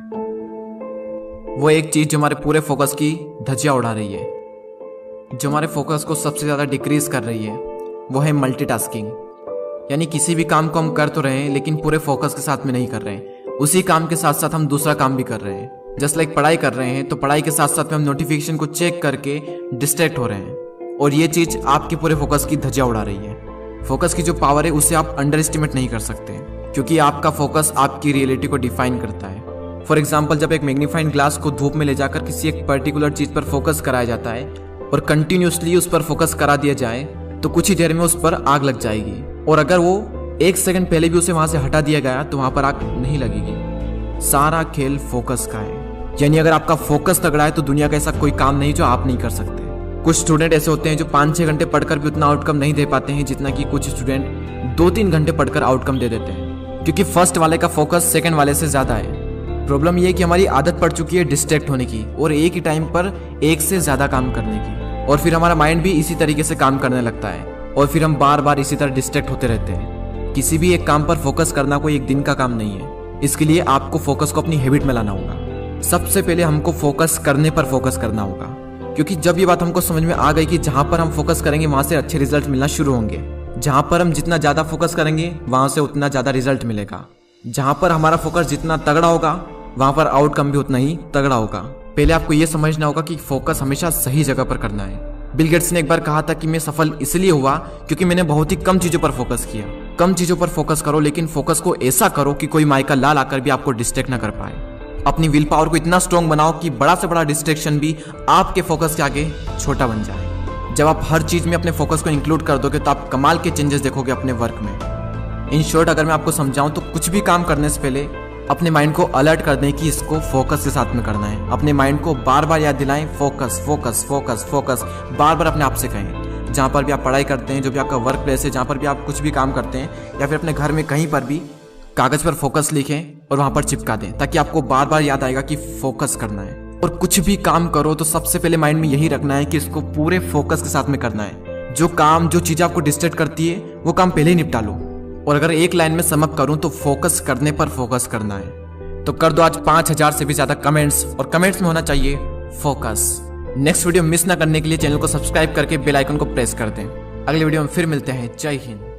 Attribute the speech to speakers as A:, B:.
A: वो एक चीज जो हमारे पूरे फोकस की धज्जियां उड़ा रही है, जो हमारे फोकस को सबसे ज़्यादा डिक्रीज कर रही है, वो है मल्टीटास्किंग। यानी किसी भी काम को हम कर तो रहे हैं लेकिन पूरे फोकस के साथ में नहीं कर रहे हैं। उसी काम के साथ साथ हम दूसरा काम भी कर रहे हैं। जस्ट लाइक पढ़ाई कर रहे हैं तो पढ़ाई के साथ साथ में हम नोटिफिकेशन को चेक करके डिस्ट्रैक्ट हो रहे हैं, और ये चीज़ आपके पूरे फोकस की धज्जियां उड़ा रही है। फोकस की जो पावर है उसे आप अंडर एस्टिमेट नहीं कर सकते, क्योंकि आपका फोकस आपकी रियलिटी को डिफाइन करता है। फॉर एग्जाम्पल, जब एक मैग्नीफाइंग ग्लास को धूप में ले जाकर किसी एक पर्टिकुलर चीज़ पर फोकस कराया जाता है और कंटिन्यूसली उस पर फोकस करा दिया जाए तो कुछ ही देर में उस पर आग लग जाएगी, और अगर वो एक सेकंड पहले भी उसे वहां से हटा दिया गया तो वहां पर आग नहीं लगेगी। सारा खेल फोकस का है। यानी अगर आपका फोकस तगड़ा है तो दुनिया का ऐसा कोई काम नहीं जो आप नहीं कर सकते। कुछ स्टूडेंट ऐसे होते हैं जो 5-6 घंटे पढ़कर भी उतना आउटकम नहीं दे पाते हैं जितना कि कुछ स्टूडेंट 2-3 घंटे पढ़कर आउटकम दे देते हैं, क्योंकि फर्स्ट वाले का फोकस सेकंड वाले से ज्यादा है। प्रॉब्लम यह है कि हमारी आदत पड़ चुकी है डिस्ट्रैक्ट होने की और एक ही टाइम पर एक से ज्यादा काम करने की, और फिर हमारा माइंड भी इसी तरीके से काम करने लगता है और फिर हम बार बार इसी तरह डिस्ट्रैक्ट होते रहते हैं। किसी भी एक काम पर फोकस करना कोई एक दिन का काम नहीं है। इसके लिए आपको फोकस को अपनी हैबिट में लाना होगा। सबसे पहले हमको फोकस करने पर फोकस करना होगा, क्योंकि जब ये बात हमको समझ में आ गई कि जहां पर हम फोकस करेंगे वहां से अच्छे रिजल्ट मिलना शुरू होंगे। जहां पर हम जितना ज्यादा फोकस करेंगे वहां से उतना ज्यादा रिजल्ट मिलेगा। जहां पर हमारा फोकस जितना तगड़ा होगा वहां पर आउटकम भी उतना ही तगड़ा होगा। पहले आपको यह समझना होगा कि फोकस हमेशा सही जगह पर करना है। बिल गेट्स ने एक बार कहा था कि मैं सफल इसलिए हुआ क्योंकि मैंने बहुत ही कम चीजों पर फोकस किया। कम चीजों पर फोकस करो, लेकिन फोकस को ऐसा करो कि कोई माइका लाल आकर भी आपको डिस्ट्रैक्ट ना कर पाए। अपनी विल पावर को इतना स्ट्रॉन्ग बनाओ कि बड़ा से बड़ा डिस्ट्रैक्शन भी आपके फोकस के आगे छोटा बन जाए। जब आप हर चीज में अपने फोकस को इंक्लूड कर दोगे तो आप कमाल के चेंजेस देखोगे अपने वर्क में। इन शॉर्ट, अगर मैं आपको समझाऊं तो कुछ भी काम करने से पहले अपने माइंड को अलर्ट कर दें कि इसको फोकस के साथ में करना है। अपने माइंड को बार बार याद दिलाएं, फोकस फोकस फोकस फोकस, बार बार अपने आप से कहें। जहाँ पर भी आप पढ़ाई करते हैं, जो भी आपका वर्क प्लेस है, जहाँ पर भी आप कुछ भी काम करते हैं, या फिर अपने घर में कहीं पर भी कागज पर फोकस लिखें और वहां पर चिपका दें, ताकि आपको बार बार याद आएगा कि फोकस करना है। और कुछ भी काम करो तो सबसे पहले माइंड में यही रखना है कि इसको पूरे फोकस के साथ में करना है। जो चीज आपको डिस्ट्रैक्ट करती है वो काम पहले ही निपटा लो। और अगर एक लाइन में सम अप करूं तो फोकस करने पर फोकस करना है। तो कर दो आज 5000 से भी ज्यादा कमेंट्स, और कमेंट्स में होना चाहिए फोकस। नेक्स्ट वीडियो मिस ना करने के लिए चैनल को सब्सक्राइब करके बेल आइकन को प्रेस कर दें। अगले वीडियो में फिर मिलते हैं। जय हिंद।